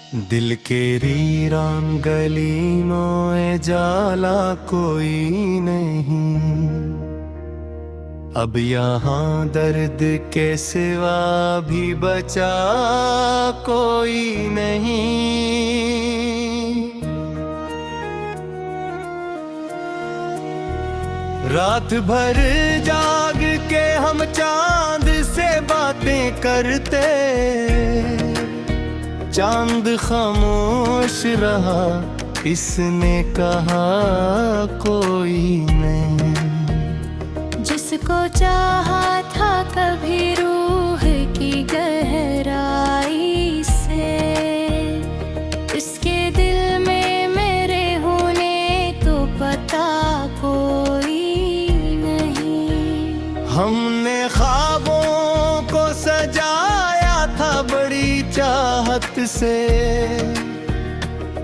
दिल के वीरान गली मोए जाला कोई नहीं। अब यहाँ दर्द के सिवा भी बचा कोई नहीं। रात भर जाग के हम चांद से बातें करते, चांद खामोश रहा, इसने कहा कोई नहीं। जिसको चाहा था कभी रूह की गहराई से, इसके दिल में मेरे होने तो पता कोई नहीं। हमने ख्वाबों को सजाया था बड़ी चाहत से,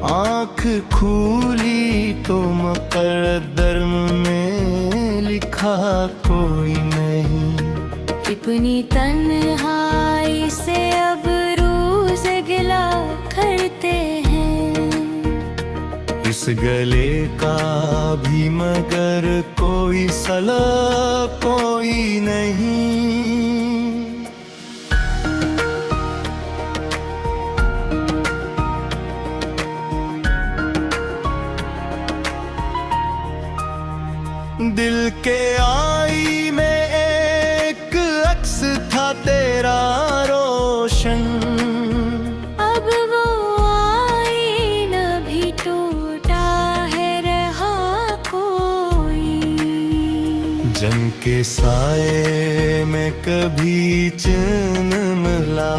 आँख खुली तो मुक़द्दर में लिखा कोई नहीं। अपनी तन्हाई से अब रोज़ गिला करते हैं, इस गले का भी मगर कोई सला कोई नहीं। दिल के आई में एक अक्स था तेरा रोशन, अब वो आईना भी टूटा है रहा कोई। जंग के साए में कभी चैन मिला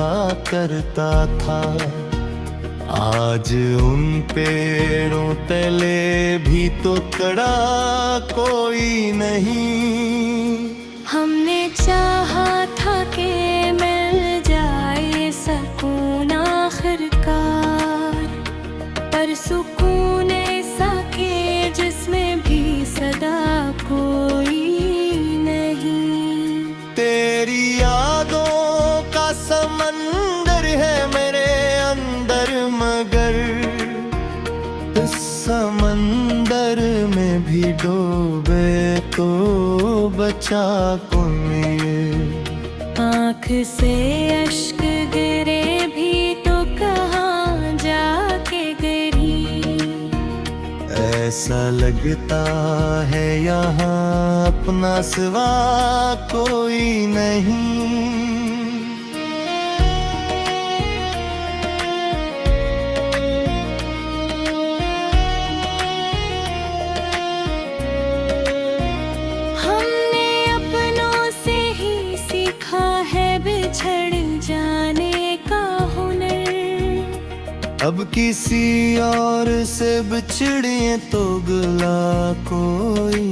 करता था, आज उन पेड़ों तले भी तो खड़ा कोई नहीं। हमने चाहा था कि मिल जाए सुकून आखिरकार, पर सुकून ऐसा के जिसमें भी सदा कोई नहीं। तेरी यादों का समंदर है मेरे अंदर, मगर इस समंदर में भी डूबे तो बचा कोई। आँख से अश्क गिरे भी तो कहाँ जाके गिरी। ऐसा लगता है यहाँ अपना सिवा कोई नहीं। बिछड़ जाने का हुनर, अब किसी और से बिछड़े तो गिला कोई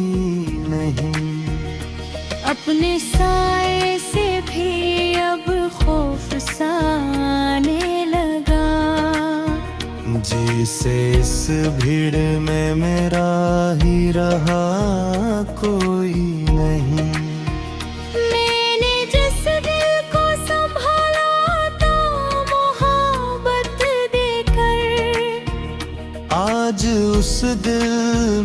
नहीं। अपने साए से भी अब खौफ सा आने लगा, जैसे इस भीड़ में मेरा ही रहा कोई नहीं। आज उस दिल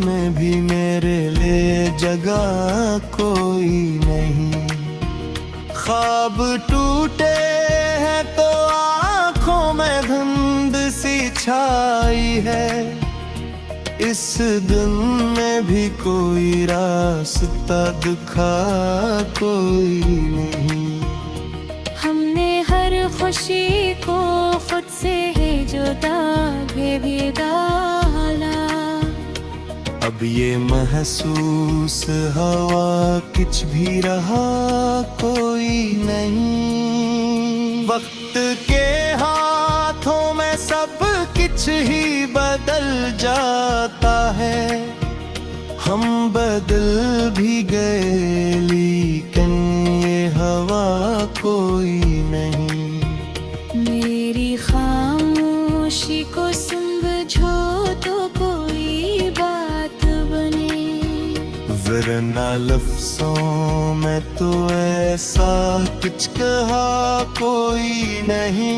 में भी मेरे लिए जगह कोई नहीं। ख्वाब टूटे हैं तो आँखों में धुंध सी छाई है, इस दिन में भी कोई रास्ता दिखा कोई नहीं। हमने हर खुशी को खुद से ही जुदा भी डाला, अब ये महसूस हवा कुछ भी रहा कोई नहीं। वक्त के हाथों में सब कुछ ही बदल जाता है, हम बदल भी गए लेकिन ये हवा कोई नहीं। मेरी खामोशी को समझो तो कोई बात बने, वरना लफ्ज़ों में तो ऐसा कुछ कहा कोई नहीं।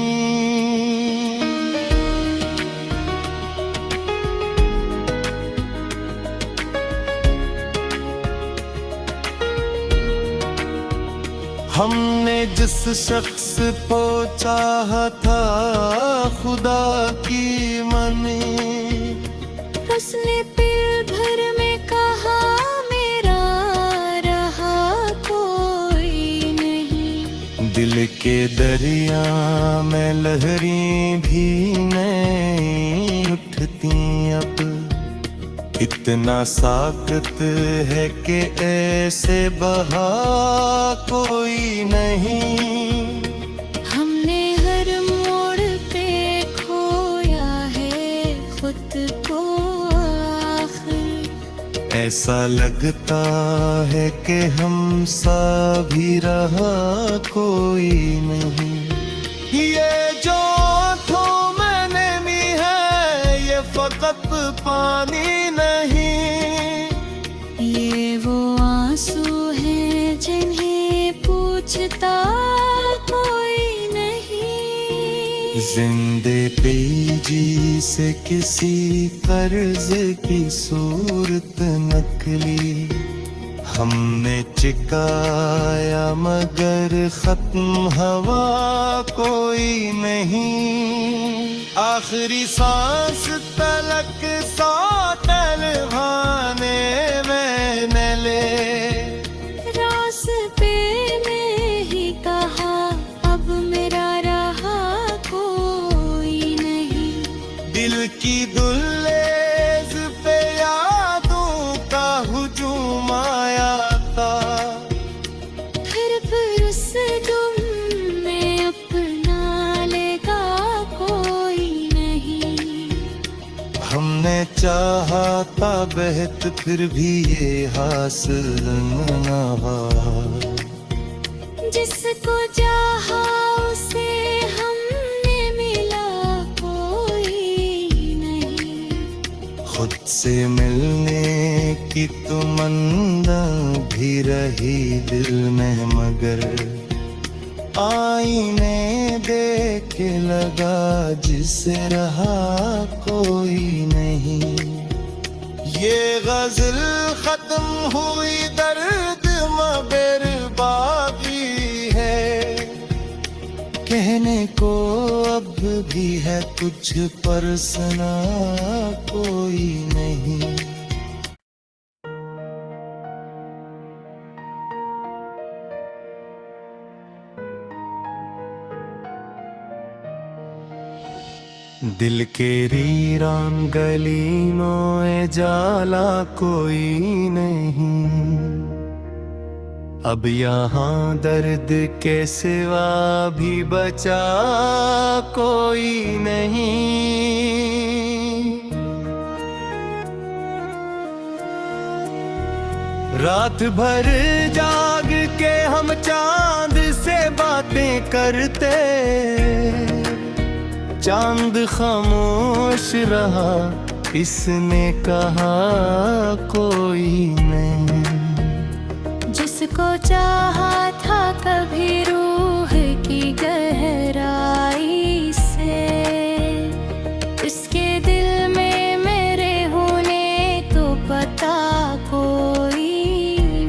हमने जिस शख्स को चाहा था खुदा की मनी, उसने पल भर में कहा मेरा रहा कोई नहीं। दिल के दरिया में लहरें भी नहीं उठती अब, इतना साकत है कि ऐसे बहा कोई नहीं। हमने हर मोड़ पे खोया है खुद को आखिर, ऐसा लगता है कि हम सा भी रहा कोई नहीं। ये जो आँखों में नमी है ये फकत पानी नहीं, ये वो आंसू हैं जिन्हें पूछता कोई नहीं। जिंदे पे जी से किसी कर्ज की सूरत नकली, हमने चिकाया मगर खत्म हवा कोई नहीं। आखिरी सांस तलक सौतल खाने मैंने ले, रास्ते में ही कहा अब मेरा रहा कोई नहीं। दिल की दुल्लेज पे यादों का हुजूम आया था, फिर उस दुम में अपना लेगा कोई नहीं। हमने चाहा था बेहत फिर भी ये हासिल न हुआ, जिसको चाहा उसे हमने मिला कोई नहीं। खुद से मिलने की तमन्ना भी रही दिल में मगर आईने देख लगा जिसे रहा कोई नहीं। ये गजल खत्म हुई दर्द मगर बाकी है, कहने को अब भी है कुछ पर सना कोई नहीं। दिल के रीरान गली में जाला कोई नहीं, अब यहाँ दर्द के सिवा भी बचा कोई नहीं। रात भर जाग के हम चांद से बातें करते, चांद खामोश रहा इसने कहा कोई नहीं। जिसको चाहा था कभी रूह की गहराई से, इसके दिल में मेरे होने तो पता कोई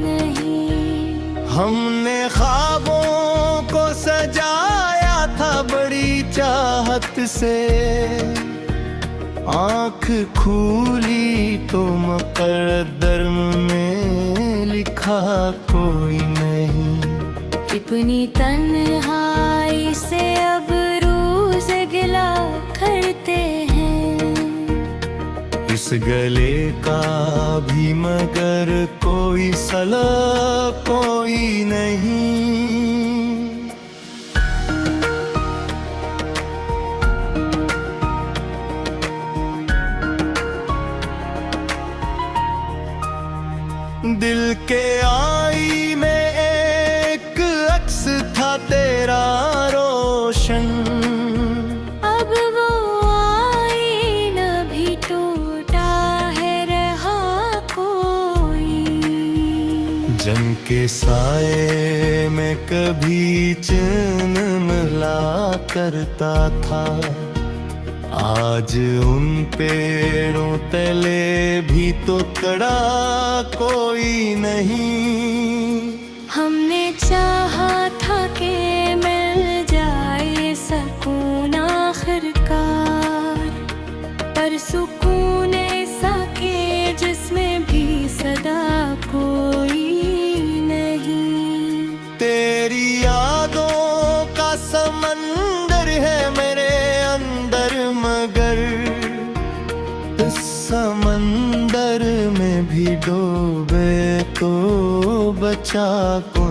नहीं। हमने ख्वाबों को सजाया था बड़ी चाहत से, आँख खूली तो मुक़द्दर में लिखा कोई नहीं। इतनी तन्हाई से अब रोज गिला करते हैं, इस गले का भी मगर कोई सला कोई नहीं। दिल के आई में एक अक्स था तेरा रोशन, अब वो आईना भी टूटा है रहा कोई। जन के साए में कभी चैन मिला करता था, आज उन पेड़ों तले भी तो खड़ा कोई नहीं। हमने चाहा था कि मिल जाए सकून आखिरकार, पर सुकून ऐसा के जिसमें भी सदा कोई नहीं। तेरी यादों का समंदर है मेरे अंदर, मगर इस समंदर में भी डूबे तो बचा कोई।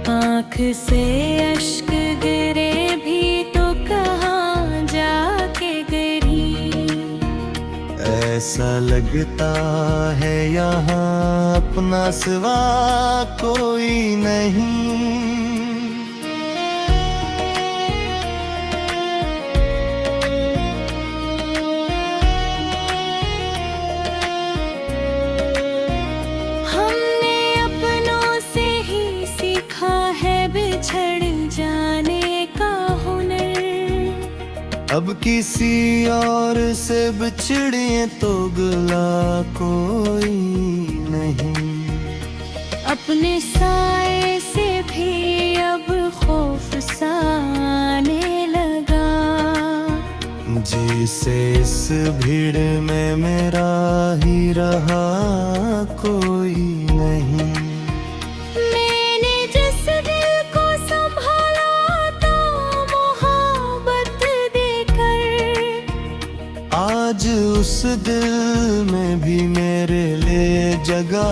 आँख से अश्क गिरे भी तो कहाँ जाके गिरी। ऐसा लगता है यहाँ अपना सिवा कोई नहीं। हमने अपनों से ही सीखा है बिछड़ जाने का हुनर। अब किसी और से बिछड़े तो गला कोई नहीं। अपने साए से भी अब खौफ सा आने लगा। जैसे इस भीड़ में मेरा ही रहा कोई नहीं। मैंने जिस दिल को संभाला तो मोहब्बत देकर, आज उस दिल में भी मेरे लिए जगह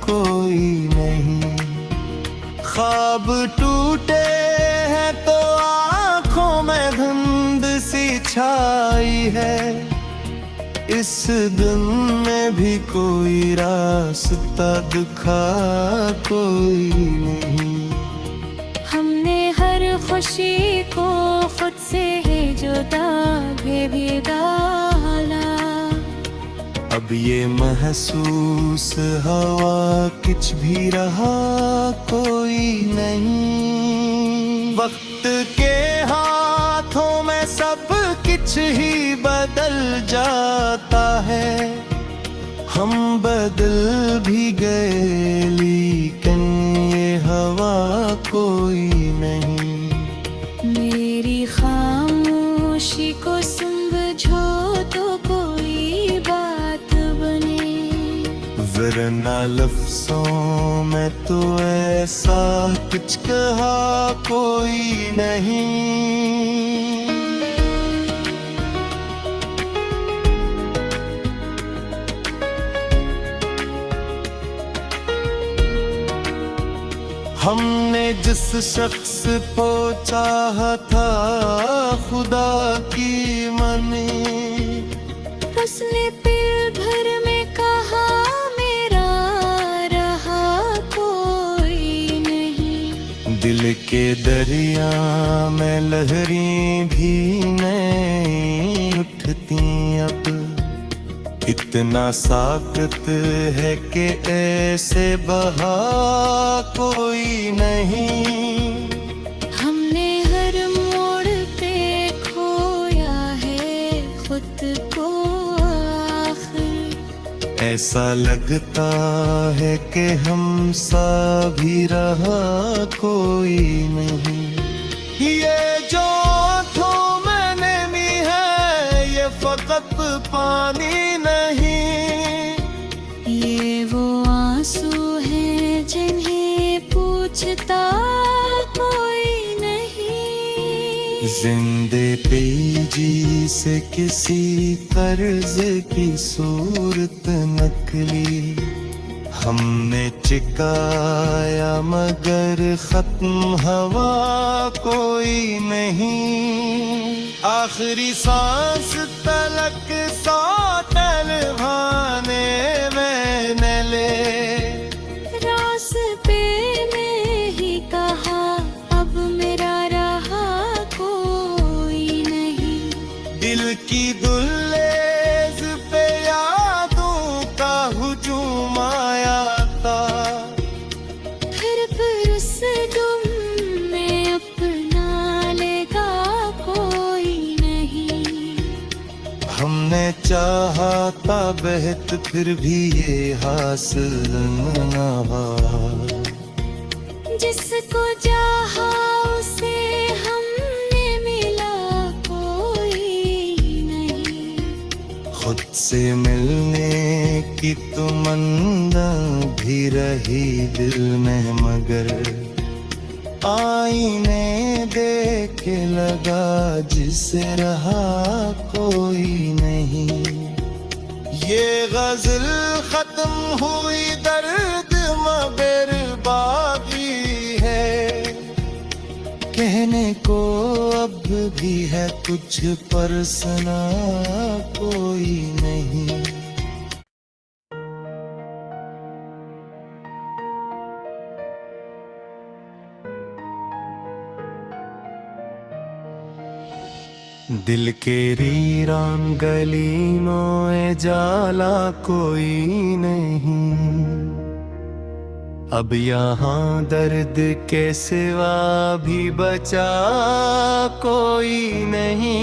कोई नहीं। ख्वाब टूटे हैं तो आँखों में धुंध सी छाई है। इस दिन में भी कोई रास्ता दिखा कोई नहीं। हमने हर खुशी को खुद से ही जुदा भी डाला। अब ये महसूस हवा कुछ भी रहा कोई नहीं। वक्त के हाथों में सब कुछ ही बदल जाता है। हम बदल भी गए लेकिन ये हवा कोई नहीं। मेरी खामोशी को समझो तो कोई बात बने, वरना लफ्ज़ों में तो ऐसा कुछ कहा कोई नहीं। हमने जिस शख्स को चाहा था खुदा की मने, उसने पल भर में कहा मेरा रहा कोई नहीं। दिल के दरिया में लहरें भी नहीं उठती अब। इतना साकत है कि ऐसे बहा कोई नहीं। हमने हर मोड़ पे खोया है खुद को आखिर। ऐसा लगता है कि हम सा भी रहा कोई नहीं। ये जो आँखों में नमी है ये फकत पानी नहीं। ये वो आंसू हैं जिन्हें पूछता कोई नहीं। जिंदे पे जी से किसी कर्ज की सूरत नकली हमने चिकाया मगर खत्म हवा कोई नहीं। आखिरी सांस तलक सौतल भाने मैंने ले रास्ते में ही कहा अब मेरा रहा कोई नहीं। दिल की दुल्लेज पे यादों का हुजूम आया था। फिर उस गुम में अपना लेगा कोई नहीं। हमने चाहा आता बहत फिर भी ये हासिल न हुआ। जिसको चाहा उसे हमने मिला कोई नहीं। खुद से मिलने की तमन्ना भी रही दिल में, मगर आईने देख के लगा जिसे रहा कोई नहीं। ये गजल खत्म हुई दर्द मगर बाकी है, कहने को अब भी है कुछ पर सुना कोई नहीं। दिल के वीरान गली में जाला कोई नहीं। अब यहाँ दर्द के सिवा भी बचा कोई नहीं।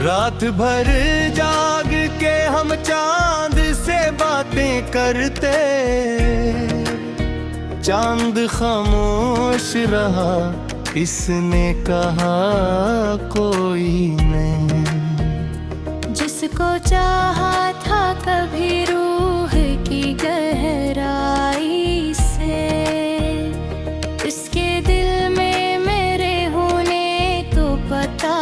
रात भर जाग के हम चांद से बातें करते, चांद खामोश रहा इसने कहा कोई नहीं। जिसको चाहा था कभी रूह की गहराई से, इसके दिल में मेरे होने को पता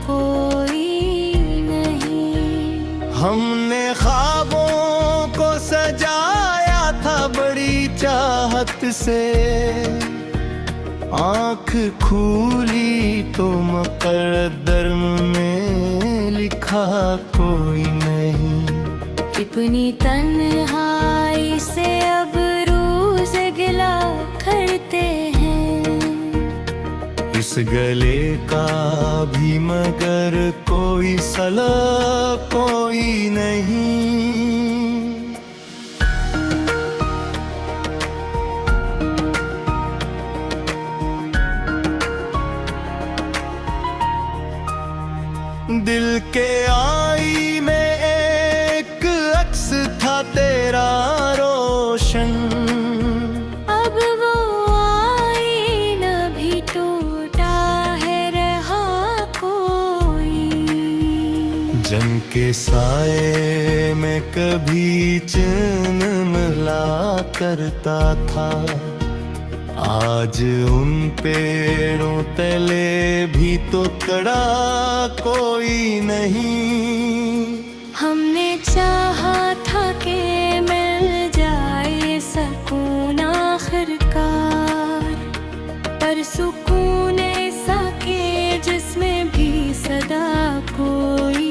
कोई नहीं। हमने ख्वाबों को सजाया था बड़ी चाहत से, आँख खूली तो मुक़द्दर में लिखा कोई नहीं। अपनी तन्हाई से अब रोज गिला करते हैं, इस गले का भी मगर कोई सला कोई नहीं। दिल के आई में एक अक्स था तेरा रोशन, अब वो आईना भी टूटा है रहा कोई। जन के साए में कभी चैन मिला करता था, आज उन पेड़ों तले भी तो खड़ा कोई नहीं। हमने चाहा था कि मिल जाए सुकून आखिरकार, पर सुकून ऐसा के जिसमें भी सदा कोई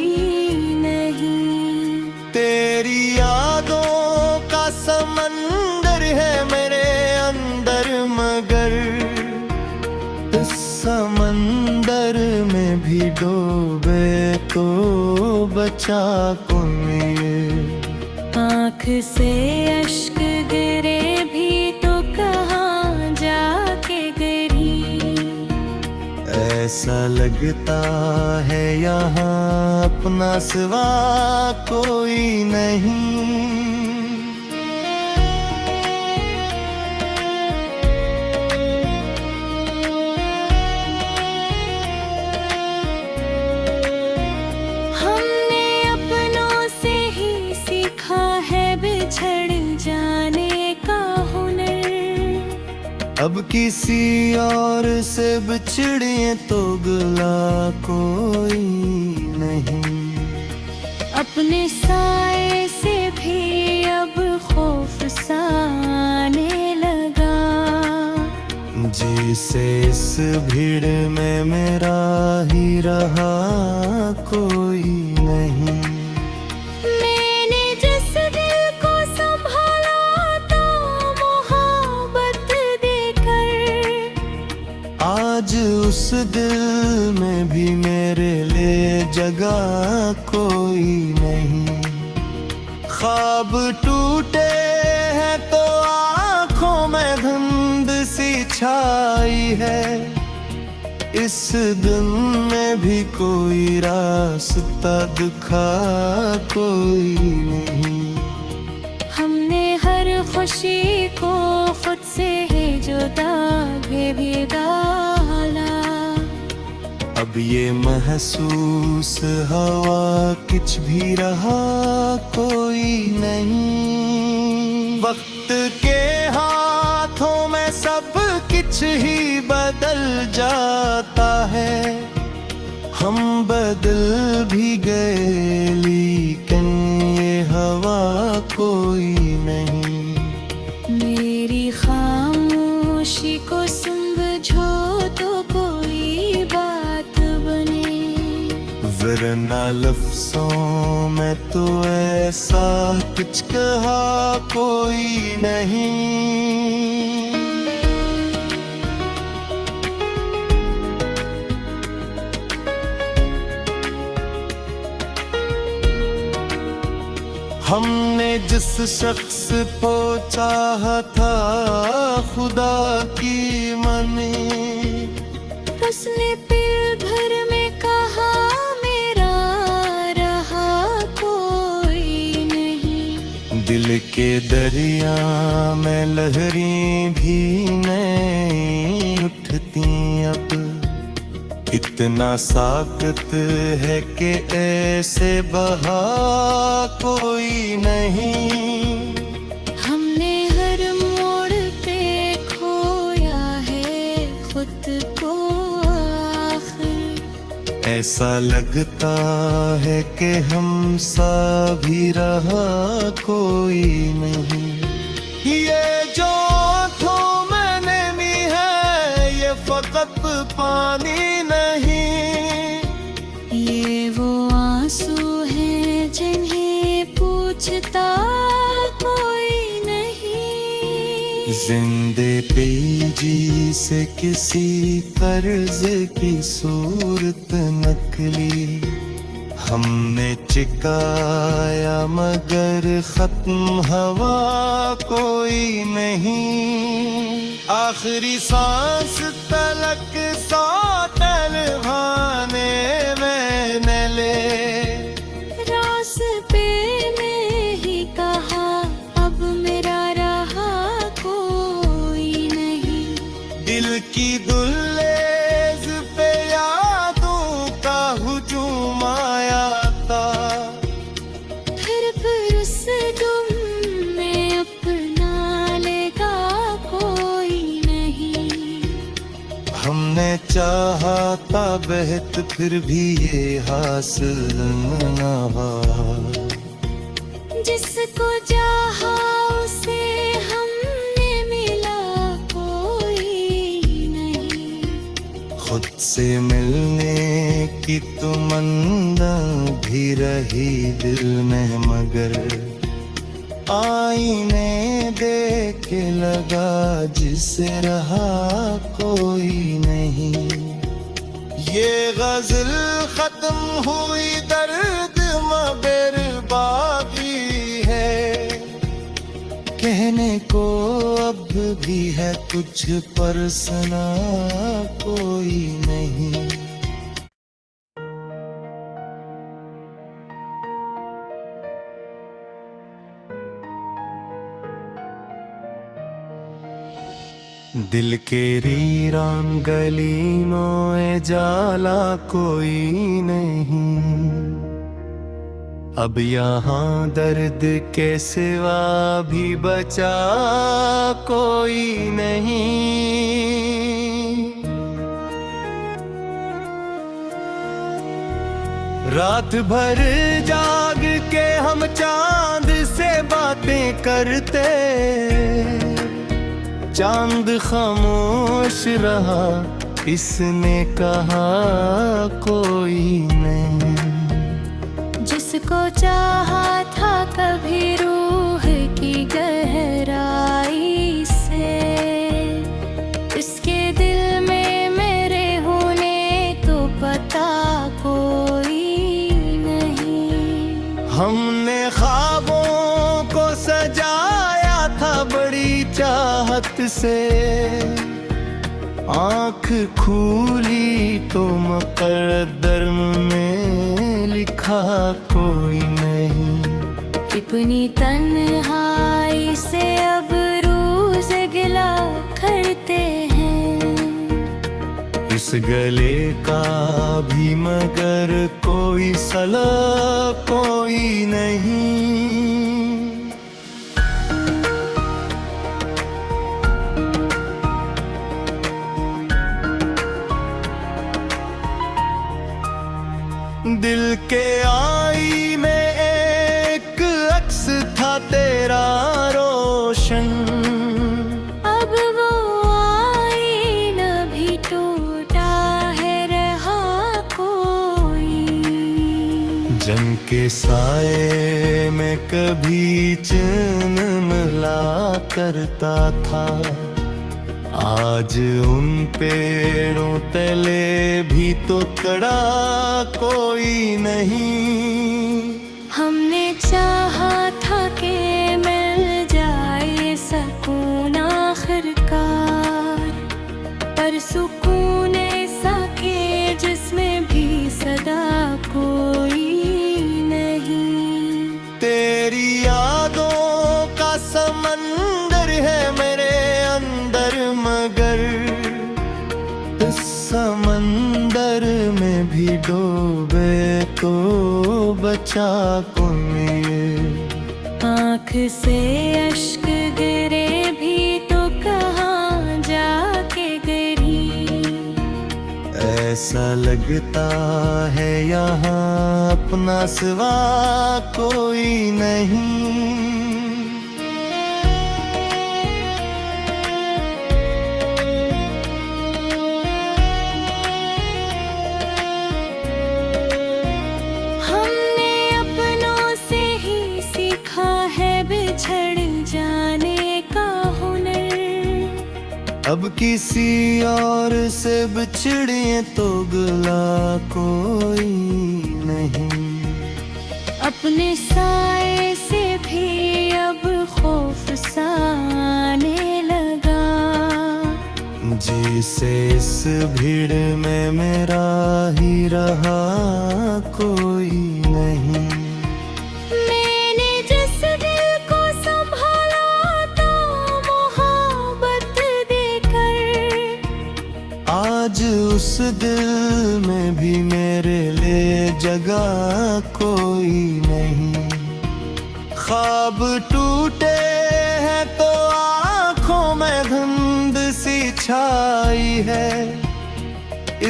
नहीं। तेरी यादों का समंदर है मेरे अंदर, मगर इस समंदर में भी डूबे तो बचा कोई। आँख से अश्क गिरे भी तो कहाँ जाके गिरी। ऐसा लगता है यहाँ अपना सिवा कोई नहीं। जाने का हुनर, अब किसी और से बिछड़े तो गला कोई नहीं। अपने साए से भी अब खौफ सा आने लगा, जिसे इस भीड़ में मेरा ही रहा कोई नहीं। आज उस दिल में भी मेरे लिए जगह कोई नहीं। ख्वाब टूटे हैं तो आँखों में धुंध सी छाई है, इस दिन में भी कोई रास्ता दिखा कोई नहीं। हमने हर खुशी को खुद से ही जुदा भी डाला। अब ये महसूस हवा कुछ भी रहा कोई नहीं। वक्त के हाथों में सब कुछ ही बदल जाता है। हम बदल भी गए लेकिन ये हवा कोई नहीं। मेरी खामोशी को समझो तो कोई बात बने, वरना लफ्ज़ों में तो ऐसा कुछ कहा कोई नहीं। हमने जिस शख्स को चाहा था खुदा की मने, उसने पल भर में कहा मेरा रहा कोई नहीं। दिल के दरिया में लहरें भी नहीं उठती अब। इतना साकत है कि ऐसे बहा कोई नहीं। हमने हर मोड़ पे खोया है खुद को आखिर। ऐसा लगता है कि हम सा भी रहा कोई नहीं। ये जो थो मैंने भी है ये फकत पानी नहीं। ये वो आंसू हैं जिन्हें पूछता कोई नहीं। जिंदे पे जी से किसी कर्ज की सूरत नकली हमने चिकाया मगर खत्म हवा कोई नहीं। आखिरी सांस तलक सौतल भाने मैंने ले, रास्ते में ही कहा अब मेरा रहा कोई नहीं। दिल की दुल्लेज पे यादों का हुजूम आया था। फिर उस गुम में अपना लेगा कोई नहीं। हमने चाहा था बेहत फिर भी ये हासिल न हुआ। जिसको चाहा उसे हमने मिला कोई नहीं। खुद से मिलने की तमन्ना भी रही दिल में मगर आईने देख लगा जिसे रहा कोई नहीं। ये गजल खत्म हुई दर्द मगर बाकी है। कहने को अब भी है कुछ पर सुना कोई नहीं। दिल के वीरान गली में जाला कोई नहीं। अब यहाँ दर्द के सिवा भी बचा कोई नहीं। रात भर जाग के हम चांद से बातें करते, चांद खामोश रहा इसने कहा कोई नहीं। जिसको चाहा था कभी रूह की गहराई से, इसके दिल में मेरे होने तो पता कोई नहीं। हमने ख्वाबों को सजाया था बड़ी चाहत से, आँख खुली तो मुकद्दर में लिखा कोई नहीं। अपनी तन्हाई से अब रोज गिला करते हैं। इस गले का भी मगर कोई सला कोई नहीं। दिल के आई में एक अक्स था तेरा रोशन। अब वो आईना भी टूटा है, रहा कोई। जन के साए में कभी चैन मिला करता था, आज उन पेड़ों तले भी तो खड़ा कोई नहीं। हमने चाहा था कि मिल जाए सुकून आखिरकार, पर सुकून ऐसा के जिसमें भी सदा कोई नहीं। तेरी यादों का समंदर है मेरे अंदर, मगर इस समंदर में भी डूबे तो बचा कोई। आँख से अश्क गिरे भी तो कहाँ जाके गिरी। ऐसा लगता है यहाँ अपना सिवा कोई नहीं। बिछड़ जाने का हुनर। अब किसी और से बिछड़े तो गिला कोई नहीं। अपने साए से भी अब खौफ सा आने लगा। जिसे इस भीड़ में मेरा ही रहा कोई नहीं। आज उस दिल में भी मेरे लिए जगह कोई नहीं। ख्वाब टूटे हैं तो आँखों में धुंध सी छाई है।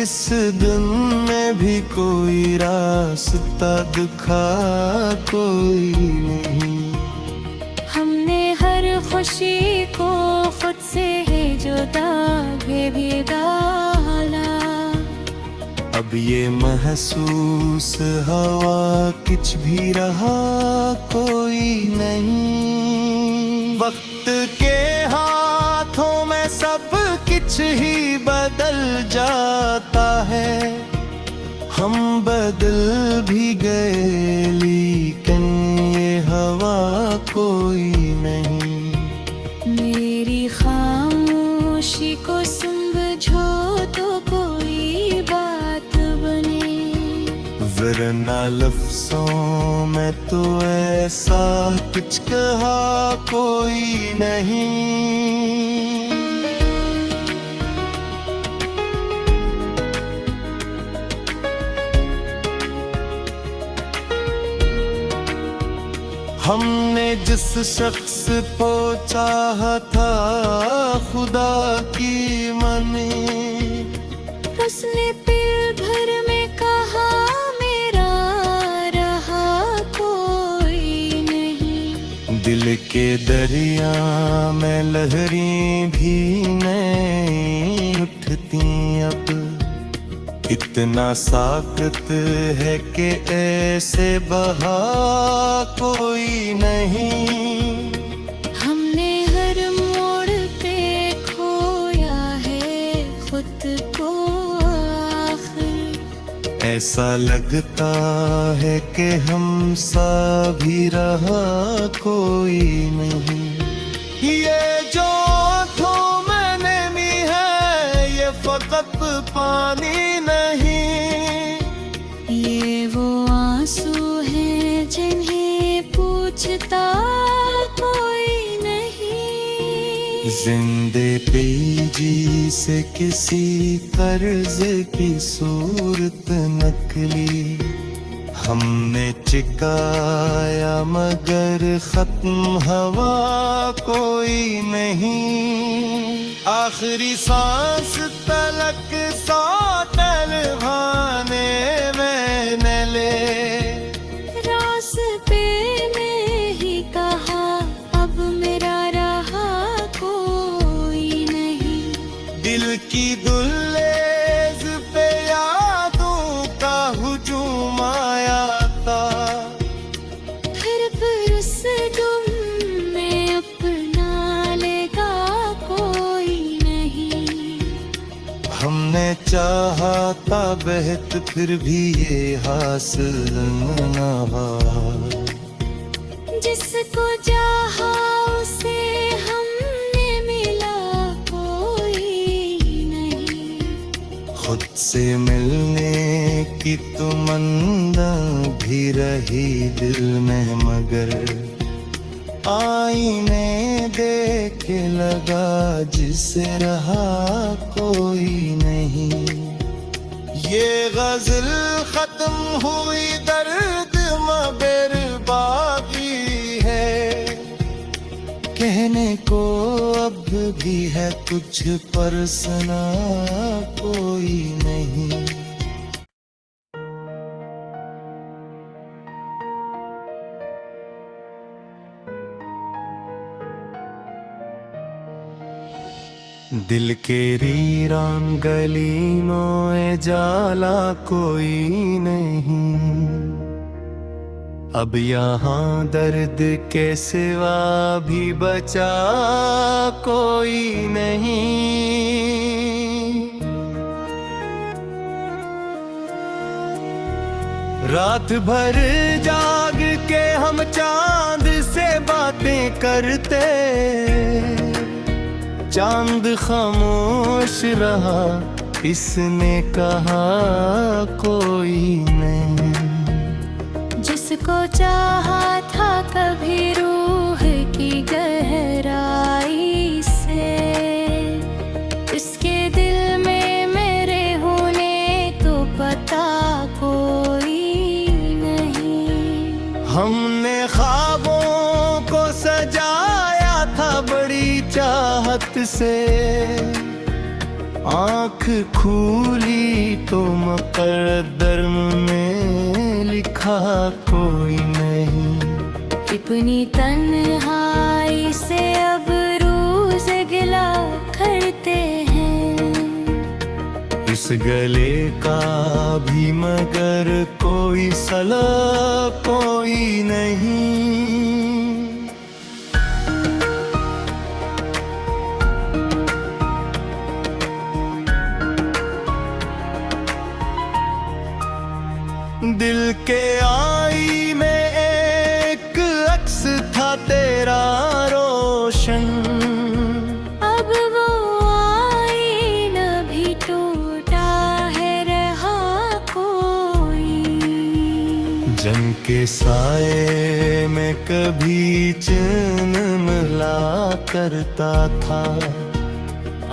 इस दिन में भी कोई रास्ता दिखा कोई नहीं। हमने हर खुशी को खुद से ही जुदा भी डाला। अब ये महसूस हवा कुछ भी रहा कोई नहीं। वक्त के हाथों में सब कुछ ही बदल जाता है। हम बदल भी गए लेकिन ये हवा कोई नहीं। मेरी खामोशी को समझो तो कोई बात बने, वरना लफ्ज़ों में तो ऐसा कुछ कहा कोई नहीं। हमने जिस शख्स को चाहा था खुदा की मने, उसने पल भर में कहा मेरा रहा कोई नहीं। दिल के दरिया में लहरें भी नहीं उठती अब। इतना साकत है कि ऐसे बहा कोई नहीं। हमने हर मोड़ पे खोया है खुद को आखिर। ऐसा लगता है कि हम सा भी रहा कोई नहीं। ये जो आँखों में नमी है, ये पानी नहीं। ये वो आंसू हैं जिन्हें पूछता कोई नहीं। जिंदे पे जी से किसी कर्ज की सूरत नकली हमने चिकाया, मगर खत्म हवा कोई नहीं। आखिरी सांस तलक सौ टलवाने मैंने ले। रास्ते में ही कहा अब मेरा रहा कोई नहीं। दिल की दुल्लेज पे यादों का हुजूम आया था। फिर उस गुम में अपना लेगा कोई नहीं। हमने चाहा था बेहत फिर भी ये हासिल न हुआ। जिसको चाहा उसे हमने मिला कोई नहीं। खुद से मिलने की तमन्ना भी रही दिल में, मगर आईने देखे लगा जिसे रहा कोई नहीं। ये गजल खत्म हुई, दर्द मगर बाकी है। कहने को अब भी है कुछ पर सुना कोई नहीं। दिल के वीरान गली मोए जाला कोई नहीं। अब यहाँ दर्द के सिवा भी बचा कोई नहीं। रात भर जाग के हम चांद से बातें करते। चांद खामोश रहा, इसने कहा कोई नहीं। जिसको चाहा था कभी रूह की गहराई से, इसके दिल में मेरे होने को पता कोई नहीं। हमने ख्वाबों को सजाया था बड़ी चाहत से। आँख खूली तो मुकद्दर में लिखा कोई नहीं। अपनी तन्हाई से अब रोज गिला करते हैं। इस गले का भी मगर कोई सला कोई नहीं। दिल के आई में एक अक्स था तेरा रोशन। अब वो आईना भी टूटा है, रहा कोई। जन के साए में कभी चैन मिला करता था।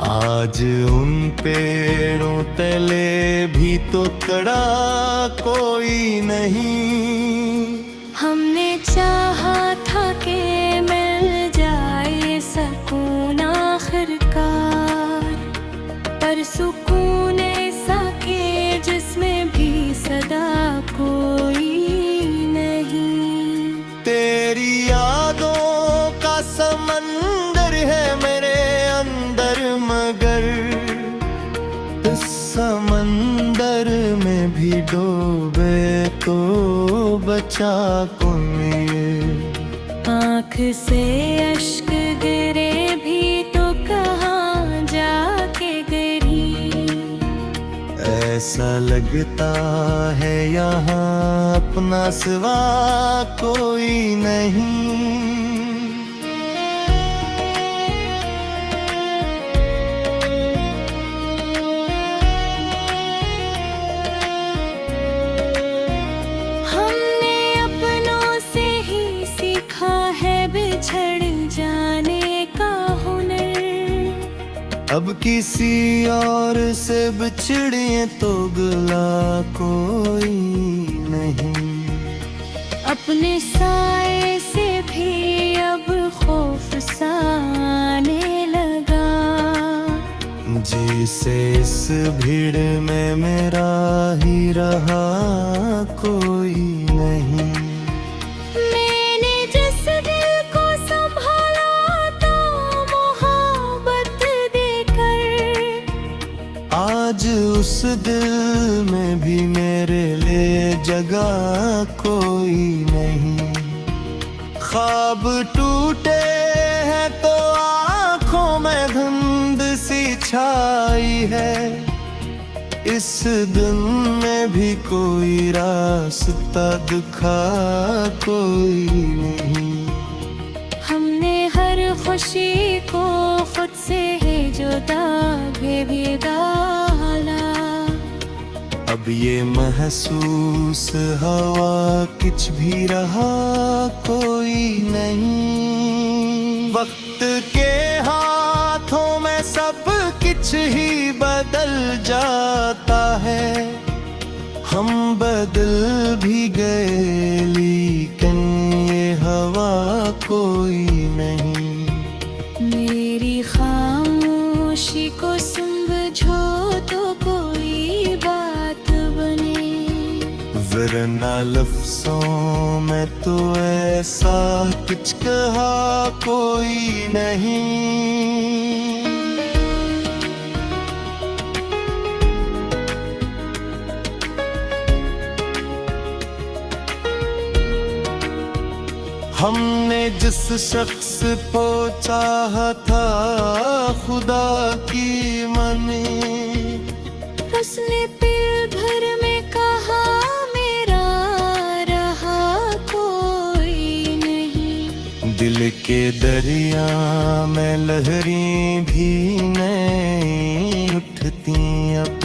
आज उन पेड़ों तले भी तो खड़ा कोई नहीं। हमने चाहा था कि मिल जाए सुकून आखिरकार, पर सुकून ऐसा के जिसमें भी सदा कोई नहीं। तेरी यादों का समंदर है मेरे अंदर, मगर इस समंदर में भी डूबे तो बचा कोई। आँख से अश्क गिरे भी तो कहाँ जाके गिरी। ऐसा लगता है यहाँ अपना सिवा कोई नहीं। किसी और से बिछड़े तो गिला कोई नहीं। अपने साए से भी अब खौफ सा आने लगा। जैसे इस भीड़ में मेरा ही रहा कोई नहीं। मैंने जिस दिल को संभाला तो मोहब्बत देकर, आज उस दिल में भी मेरे लिए जगह कोई नहीं। ख्वाब टूटे हैं तो आँखों में धुंध सी छाई है। इस दिन में भी कोई रास्ता दिखा कोई नहीं। हमने हर खुशी को खुद से ही जुदा भी डाला। अब ये महसूस हवा कुछ भी रहा कोई नहीं। वक्त के हाथों में सब कुछ ही बदल जाता है। हम बदल भी गए लेकिन ये हवा कोई नहीं। मेरी खामोशी को समझो तो कोई बात बने, वरना लफ्ज़ों में तो ऐसा कुछ कहा कोई नहीं। हमने जिस शख्स को चाहा था खुदा की मनी, उसने पल भर में कहा मेरा रहा कोई नहीं। दिल के दरिया में लहरें भी नहीं उठती अब।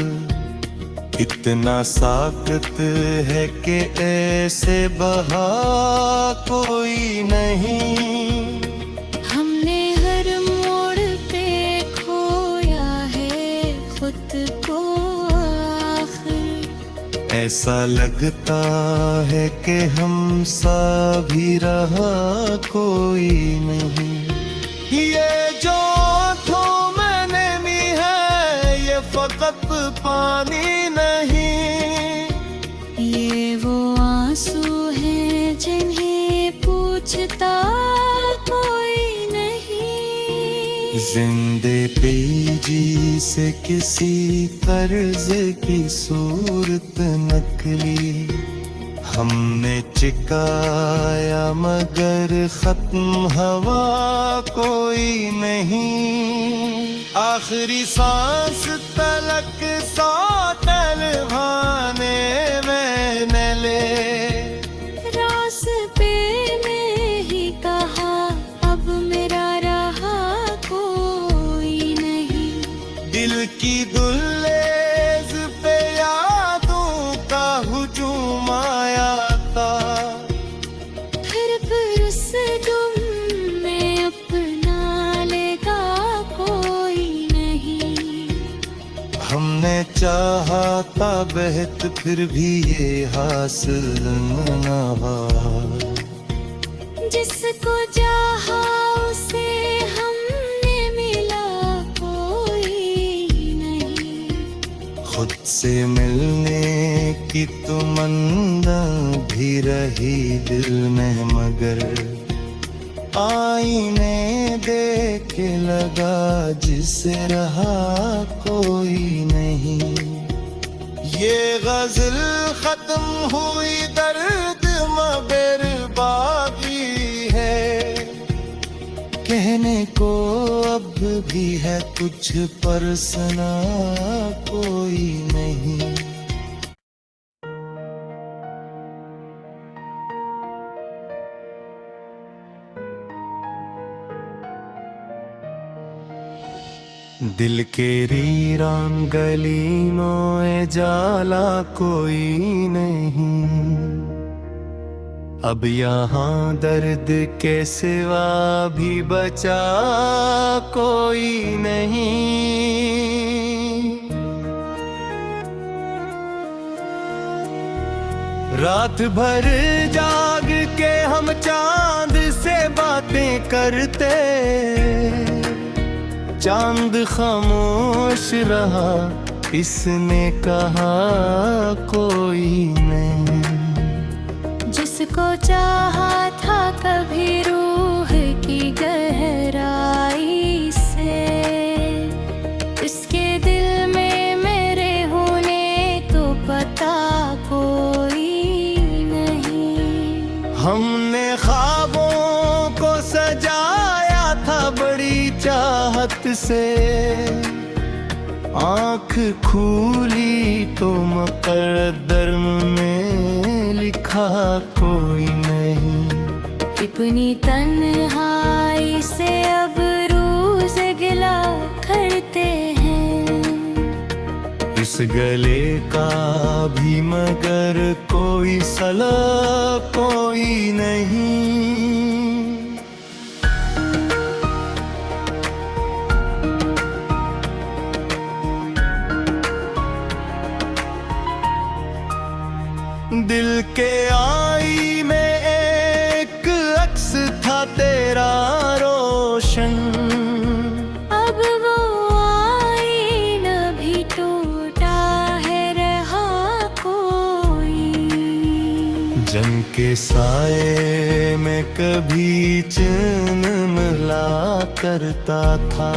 इतना साकत है कि ऐसे बहा कोई नहीं। हमने हर मोड़ पे खोया है खुद को आखिर। ऐसा लगता है कि हम सा भी रहा कोई नहीं। ये जो आँखों में नमी है ये फकत पानी नहीं। ये वो आंसू हैं जिन्हें पूछता कोई नहीं। जिंदे पे जी से किसी कर्ज की सूरत नकली हमने चिकाया मगर खत्म हवा कोई नहीं। आखिरी सांस तलक सौतल भाने मैंने ले, रास्ते में ही कहा अब मेरा रहा कोई नहीं। दिल की गुल्लेज पे यादों का हुजूम आया था। फिर उस गुम में अपना लेगा कोई नहीं। हमने चाहा था बेहत फिर भी ये हासिल न हुआ। जिसको चाहा उसे हमने मिला कोई नहीं। खुद से मिलने की तमन्ना भी रही दिल में मगर आईने देख लगा जिसे रहा कोई नहीं। ये गजल खत्म हुई दर्द मगर बाकी है। कहने को अब भी है कुछ पर सना कोई नहीं। दिल के वीरान गली में जाला कोई नहीं। अब यहाँ दर्द के सिवा भी बचा कोई नहीं। रात भर जाग के हम चांद से बातें करते, चांद खामोश रहा, इसने कहा कोई नहीं। जिसको चाहा था कभी रूह की गहराई से, इसके दिल में मेरे होने को पता कोई नहीं। हमने ख्वाबों को सजाया था बड़ी चाहत से, आँख खूली तो मुक़द्दर में लिखा कोई नहीं। इतनी तन्हाई से अब रोज गिला करते हैं, इस गले का भी मगर कोई सला कोई नहीं। दिल के आई में एक अक्स था तेरा रोशन, अब वो आईना भी टूटा है रहा कोई। जन के साए में कभी चैन मिला करता था,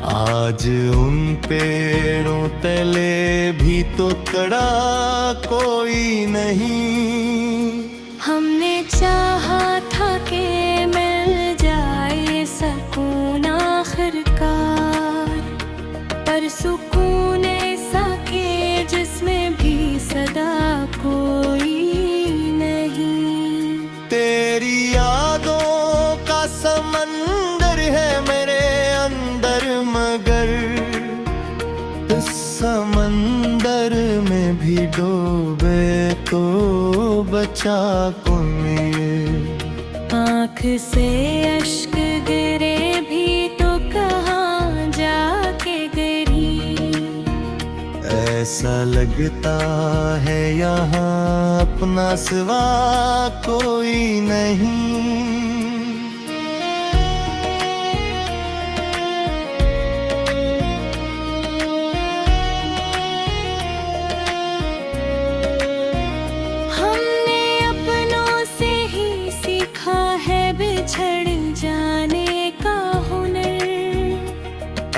आज उन पेड़ों तले भी तो खड़ा कोई नहीं। हमने चाहा था कि मिल जाए सुकून आखिरकार, पर सुकून ऐसा के जिसमें भी सदा कोई नहीं। तेरी यादों का समंदर है मेरे अंदर, मगर इस समंदर में भी डूबे तो बचा कोई। आँख से अश्क गिरे भी तो कहाँ जाके गिरी। ऐसा लगता है यहाँ अपना सिवा कोई नहीं। बिछड़ जाने का हुनर,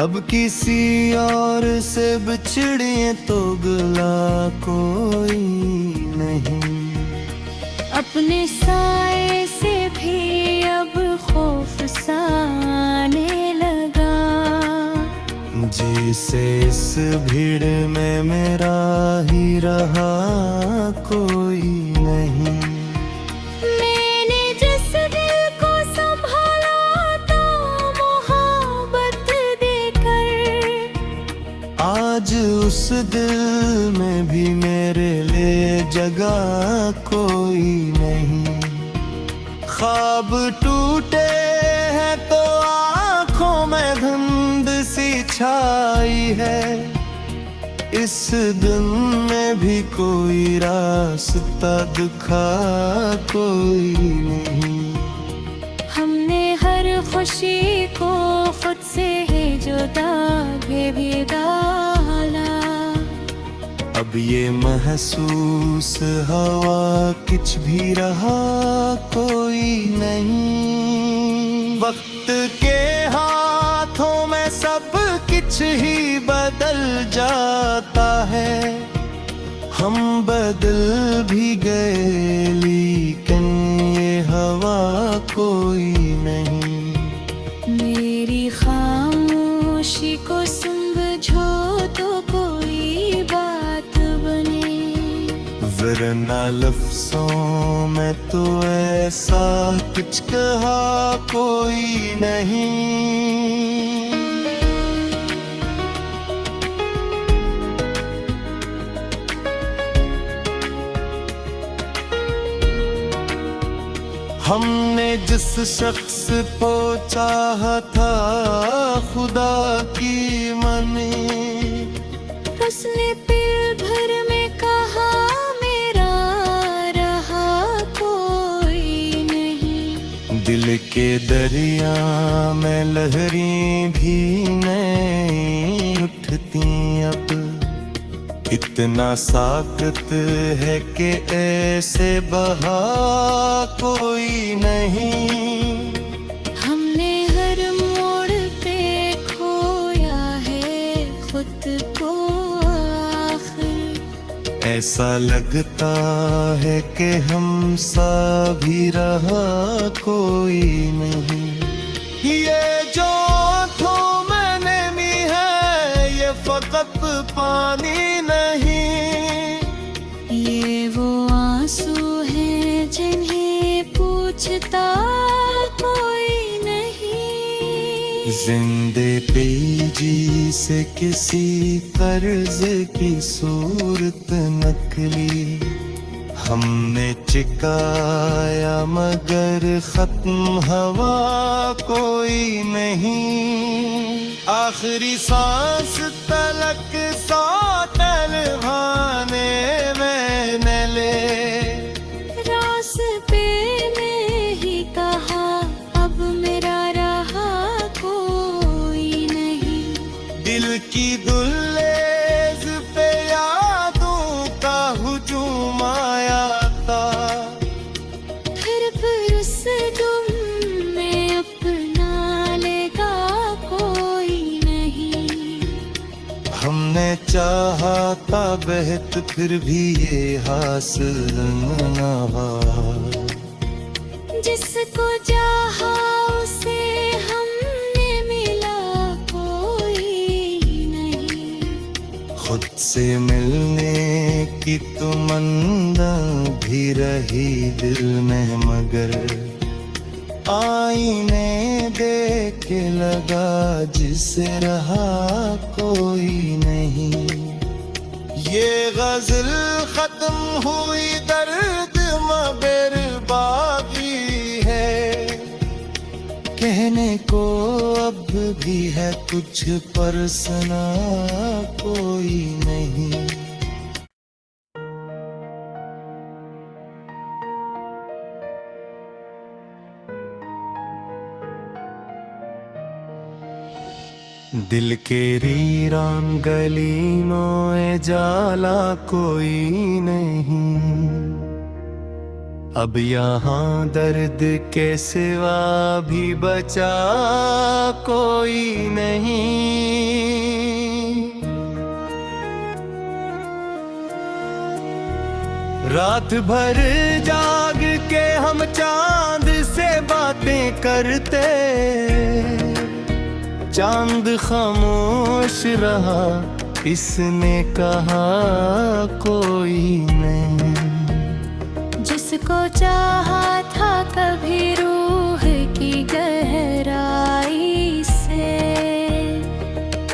अब किसी और से बिछड़े तो गला कोई नहीं। अपने साए से भी अब खौफ सा आने लगा, जैसे इस भीड़ में मेरा ही रहा कोई नहीं। आज उस दिल में भी मेरे लिए जगह कोई नहीं। ख्वाब टूटे हैं तो आँखों में धुंध सी छाई है, इस दिन में भी कोई रास्ता दिखा कोई नहीं। हमने हर खुशी को खुद से ही जुदा भी डाला, अब ये महसूस हवा कुछ भी रहा कोई नहीं। वक्त के हाथों में सब कुछ ही बदल जाता है, हम बदल भी गए लेकिन ये हवा कोई नहीं। मेरी खामोशी को समझो तो कोई बात बने, वरना लफ्ज़ों में तो ऐसा कुछ कहा कोई नहीं। हमने जिस शख्स को चाहा था खुदा की मनी, उसने पल भर में कहा मेरा रहा कोई नहीं। दिल के दरिया में लहरें भी नहीं उठती अब, इतना साकत है कि ऐसे बहा कोई नहीं। हमने हर मोड़ पे खोया है खुद को आखिर, ऐसा लगता है कि हमसा भी रहा कोई नहीं। ये जो आँखों में नमी है ये फकत पानी नहीं, ये वो आंसू हैं जिन्हें पूछता कोई नहीं। जिंदे पे जी से किसी कर्ज की सूरत नकली, हमने चिकाया मगर खत्म हवा कोई नहीं। आखिरी सांस तलक सौतल भाने मैंने ले, रास्ते में ही कहा अब मेरा रहा कोई नहीं। दिल की दुल्लेज पे यादों का हुजूम आया था, फिर उस गुम में अपना लेगा कोई नहीं। हमने चाहा था बेहत फिर भी ये हासिल न हुआ, जिसको चाहा उसे हमने मिला कोई नहीं। खुद से मिलने की तमन्ना भी रही दिल में मगर आईने देख के लगा जिसे रहा कोई नहीं। ये गजल खत्म हुई दर्द मगर बाकी है, कहने को अब भी है कुछ पर सुना कोई नहीं। दिल के वीरान गलियों में जाला कोई नहीं, अब यहाँ दर्द के सिवा भी बचा कोई नहीं। रात भर जाग के हम चांद से बातें करते, चांद खामोश रहा इसने कहा कोई नहीं। जिसको चाहा था कभी रूह की गहराई से,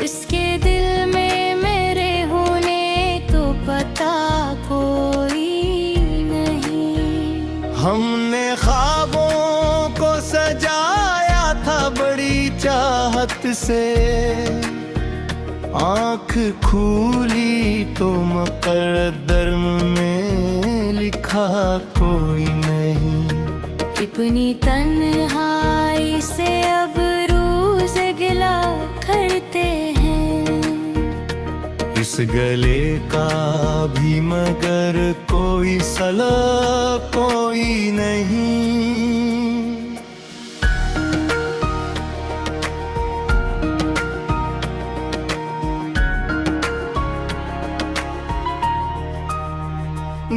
इसके दिल में मेरे होने को पता कोई नहीं। हमने ख्वाबों को सजाया था बड़ी चाहत से, आँख खुली तो मुक़द्दर में लिखा कोई नहीं। अपनी तन्हाई से अब रोज गिला करते हैं, इस गले का भी मगर कोई सला कोई नहीं।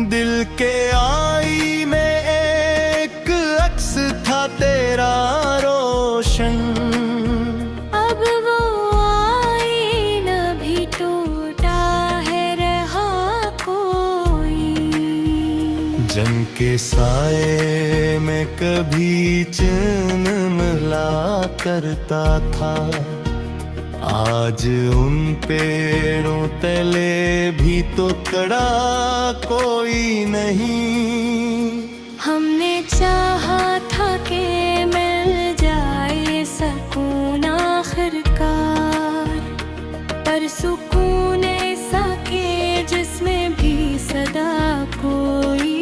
दिल के आई में एक अक्स था तेरा रोशन, अब वो आईना भी टूटा है रहा कोई। जंग के साए में कभी चैन मिला करता था, आज उन पेड़ों तले भी तो खड़ा कोई नहीं। हमने चाहा था सुकून ऐसा के जिसमें भी सदा कोई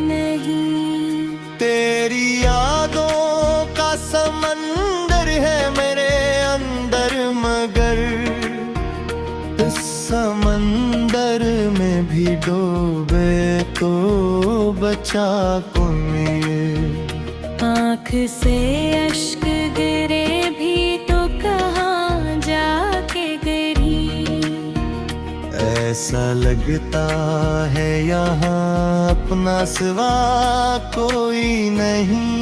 नहीं। तेरी यादों का समंदर है मेरे अंदर, मगर इस समंदर में भी डूबे तो बचा कोई। आँख से अश्क गिरे भी तो कहाँ जाके गिरी। ऐसा लगता है यहाँ अपना सिवा कोई नहीं।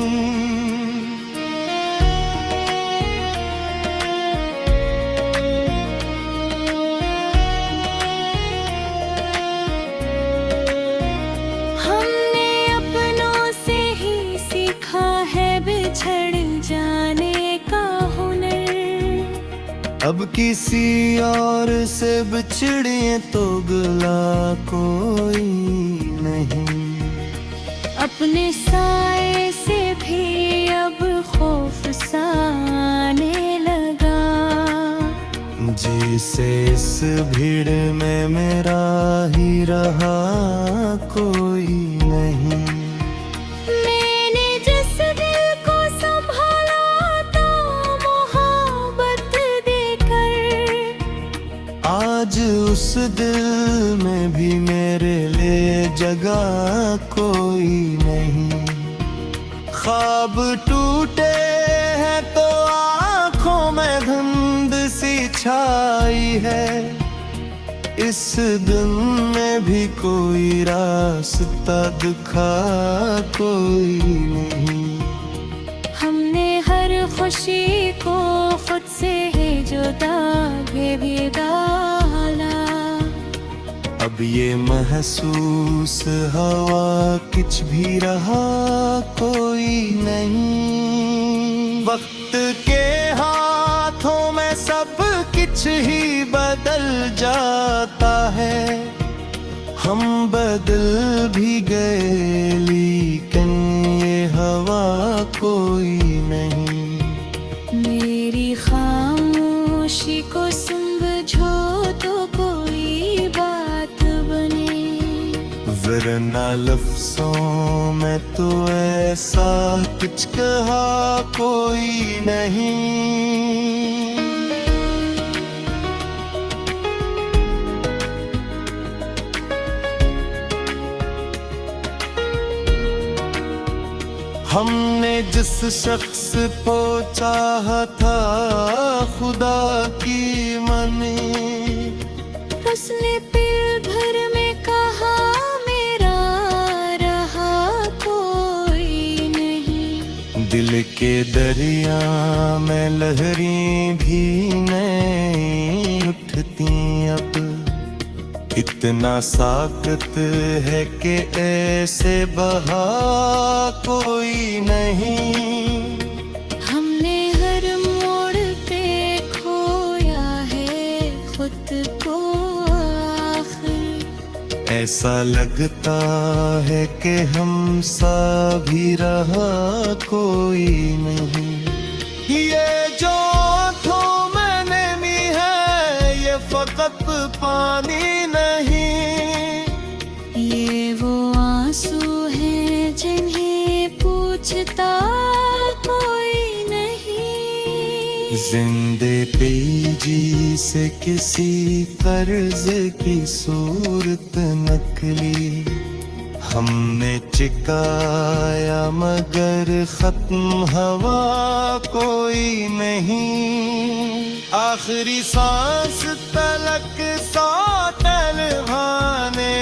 हमने अपनों से ही सीखा है बिछड़ जाने का हुनर। अब किसी और से बिछड़े तो गिला कोई नहीं। अपने साए से भी अब खौफ सा आने लगा। जैसे इस भीड़ में मेरा ही रहा कोई नहीं। मैंने जिस दिल को संभाला तो मोहब्बत देकर, आज उस दिल में भी मेरे लिए जगह कोई नहीं। ख्वाब टूटे हैं तो आँखों में धुंध सी छाई है। इस दिन में भी कोई रास्ता दिखा कोई नहीं। हमने हर खुशी को खुद से ही जुदा भी डाला। अब ये महसूस हवा कुछ भी रहा कोई नहीं। वक्त के हाथों में सब कुछ ही बदल जाता है। हम बदल भी गए लेकिन ये हवा कोई नहीं। मेरी खामोशी को समझो तो कोई बात बने। वरना लफ्ज़ों में तो ऐसा कुछ कहा कोई नहीं। हमने जिस शख्स को चाहा था खुदा की मने, उसने पल भर में कहा मेरा रहा कोई नहीं। दिल के दरिया में लहरें भी नहीं उठती अब। इतना साकत है कि ऐसे बहा कोई नहीं। हमने हर मोड़ पे खोया है खुद को आखिर। ऐसा लगता है कि हम सा भी रहा कोई नहीं। ये जो आँखों में नमी है ये फकत पानी नहीं। ये वो आंसू हैं जिन्हें पूछता कोई नहीं। जिंदे पे जी से किसी कर्ज की सूरत नकली हमने चिकाया मगर खत्म हवा कोई नहीं। आखिरी सांस तलक सौ तलवाने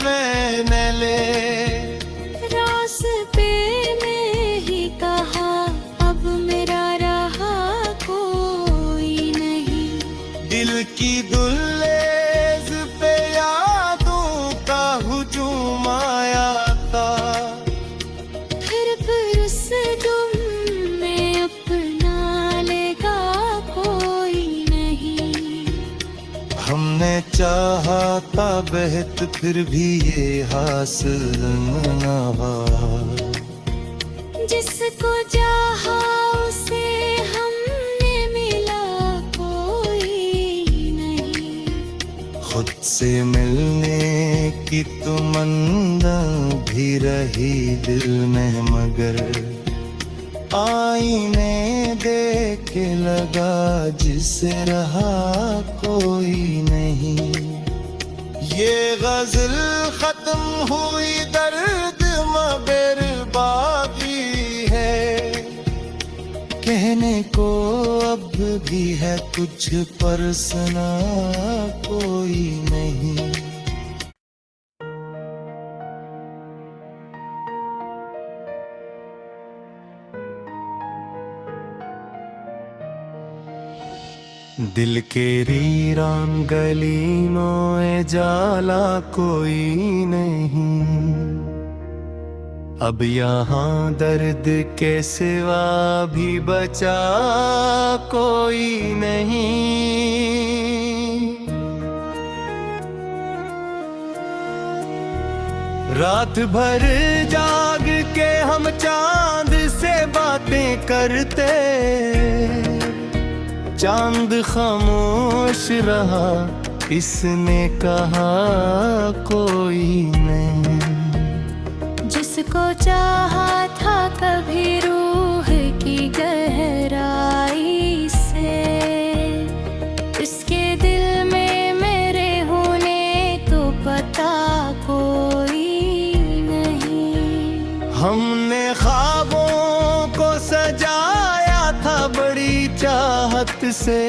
मैंने ले। रास्ते में ही कहा अब मेरा रहा कोई नहीं। दिल की दुल्लेज पे यादों का हुजूम आया था। फिर उस दुम में अपना लेगा कोई नहीं। हमने चाहा था बेहत फिर भी ये हासिल न हुआ। जिसको चाहा उसे हमने मिला कोई नहीं। तुझसे मिलने की तमन्ना भी रही दिल में, मगर आईने देख लगा जिसे रहा कोई नहीं। ये गजल खत्म हुई दर्द मगर बाकी है, कहने को अब भी है कुछ पर सुना कोई नहीं। दिल के वीरान गली में जाला कोई नहीं, अब यहाँ दर्द के सिवा भी बचा कोई नहीं। रात भर जाग के हम चांद से बातें करते, चांद खामोश रहा इसने कहा कोई नहीं। जिसको चाहा था कभी रूह की गहराई से, इसके दिल में मेरे होने तो पता कोई नहीं। हमने ख्वाबों को सजाया था बड़ी चाहत से,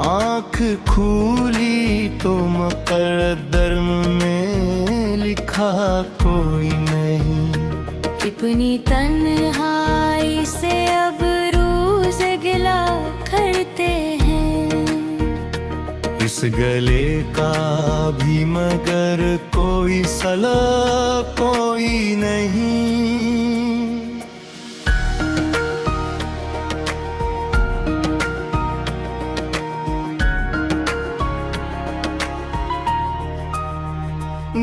आँख खुली तो मुकद्दर में लिखा कोई नहीं। अपनी तन्हाई से अब रोज गिला करते हैं, इस गले का भी मगर कोई सला कोई नहीं।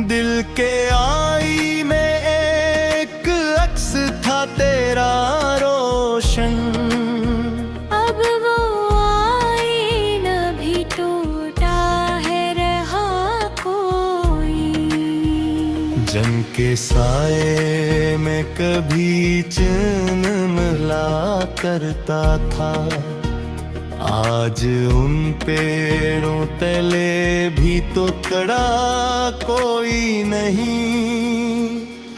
दिल के आईने एक अक्स था तेरा रोशन, अब वो आईना भी टूटा है रहा कोई। जन के साए में कभी चैन मिला करता था, आज उन पेड़ों तले भी तो खड़ा कोई नहीं।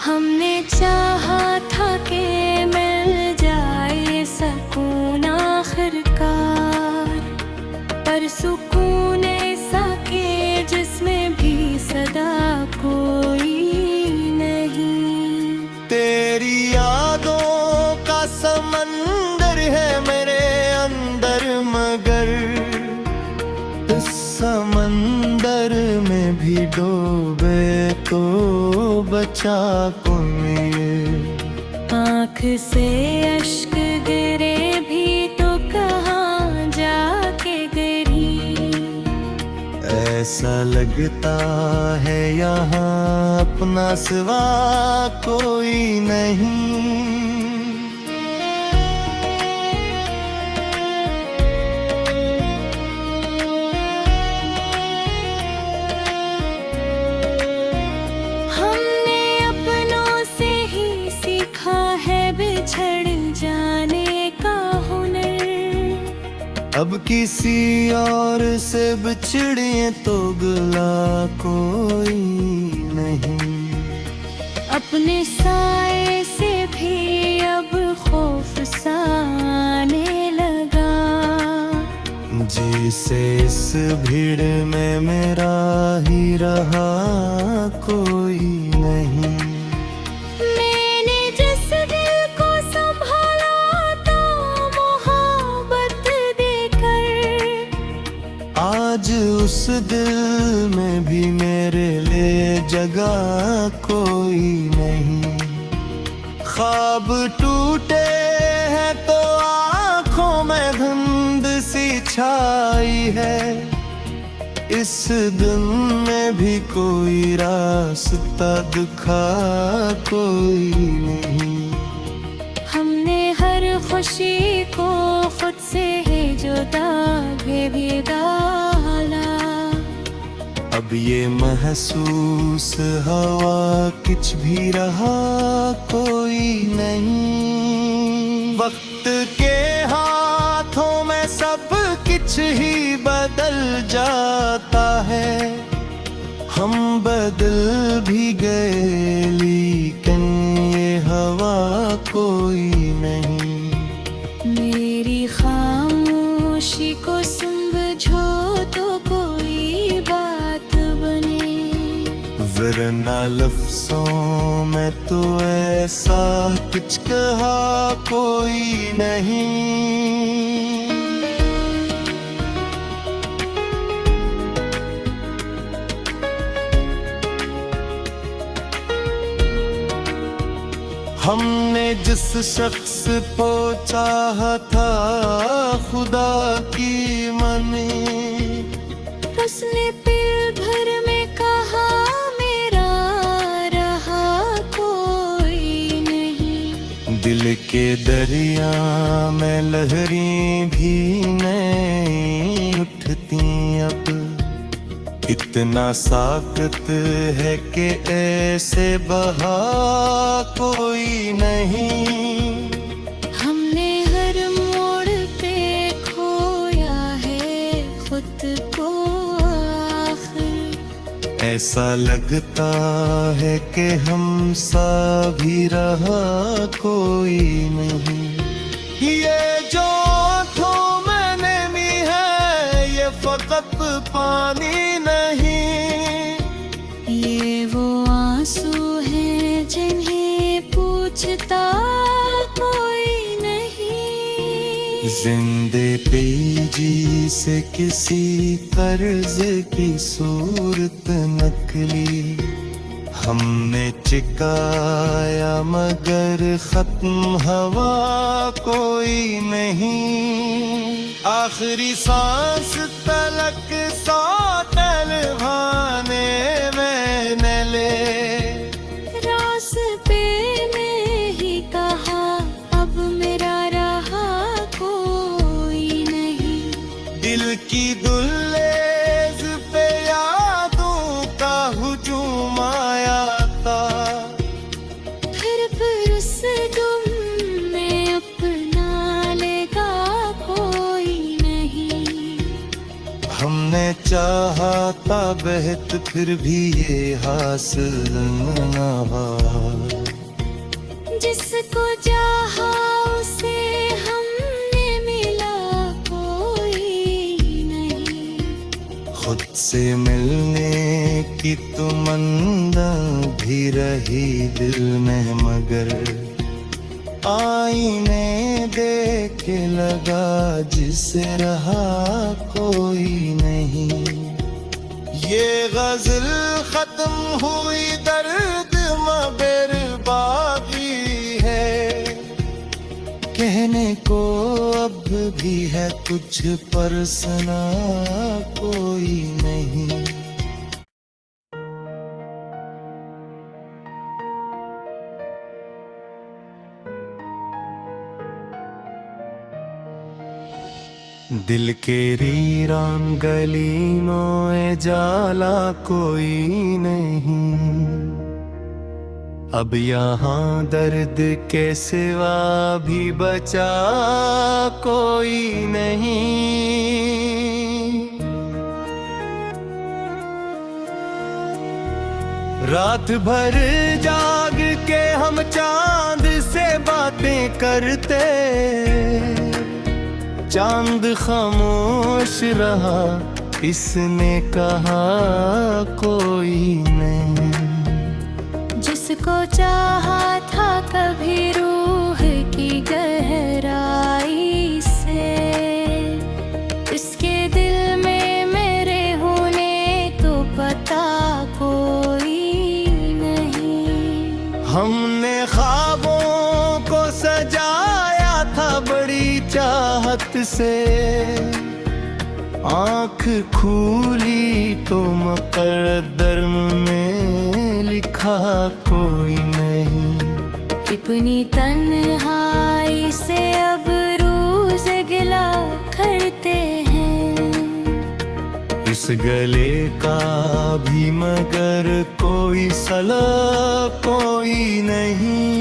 हमने चाहा था कि मिल जाए सुकून आखिरकार, पर सुकून ऐसा के जिसमें भी सदा कोई नहीं। तेरी यादों का समंदर है मेरे अंदर, मगर इस समंदर में भी डूबे तो बचा कोई। आँख से अश्क गिरे भी तो कहाँ जाके गिरी। ऐसा लगता है यहाँ अपना सिवा कोई नहीं। बिछड़ जाने का हुनर, अब किसी और से बिछड़े तो गिला कोई नहीं। अपने साए से भी अब खौफ सा आने लगा, जैसे इस भीड़ में मेरा ही रहा कोई नहीं। आज उस दिल में भी मेरे लिए जगह कोई नहीं। ख्वाब टूटे हैं तो आँखों में धुंध सी छाई है, इस दिन में भी कोई रास्ता दिखा कोई नहीं। हमने हर खुशी को खुद से ही जुदा भी डाला, अब ये महसूस हवा कुछ भी रहा कोई नहीं। वक्त के हाथों में सब कुछ ही बदल जाता है। हम बदल भी गए लेकिन ये हवा कोई नहीं। मेरी खामोशी को समझो तो कोई बात बने, वरना लफ्ज़ों में तो ऐसा कुछ कहा कोई नहीं। हमने जिस शख्स को चाहा था खुदा की मने, उसने पल भर में कहा मेरा रहा कोई नहीं। दिल के दरिया में लहरें भी नहीं उठती अब। इतना साकत है कि ऐसे बहा कोई नहीं। हमने हर मोड़ पे खोया है खुद को आखिर। ऐसा लगता है कि हमसा भी रहा कोई नहीं। ये जो आँखों में नमी है ये फकत पानी नहीं। ये वो आंसू हैं जिन्हें पूछता कोई नहीं। जिंदे पे जी से किसी कर्ज की सूरत नकली हमने चिकाया मगर खत्म हवा कोई नहीं। आखिरी सांस तलक सौ टलवाने मैंने ले, रास्ते में ही कहा अब मेरा रहा कोई नहीं। दिल की दुल्लेज पे यादों का हुजूम आया था। फिर उस गुम में अपना लेगा कोई नहीं। हमने चाहा था बेहत फिर भी ये हासिल न हुआ। जिसको चाहा उसे हमने मिला कोई नहीं। खुद से मिलने की तमन्ना भी रही दिल में मगर आईने देख लगा जिसे रहा कोई नहीं। ये गजल खत्म हुई दर्द मगर बाकी है। कहने को अब भी है कुछ पर सना कोई नहीं। दिल के वीरान गली में जाला कोई नहीं। अब यहाँ दर्द के सिवा भी बचा कोई नहीं। रात भर जाग के हम चांद से बातें करते, चांद खामोश रहा इसने कहा कोई नहीं। जिसको चाहा था कभी रूह की गहराई से, इसके दिल में मेरे होने को पता कोई नहीं। हमने ख्वाबों को सजाया था बड़ी चाहत से, आँख खूली तो मुक़द्दर में लिखा कोई नहीं। अपनी तन्हाई से अब रोज गिला करते हैं, इस गले का भी मगर कोई सला कोई नहीं।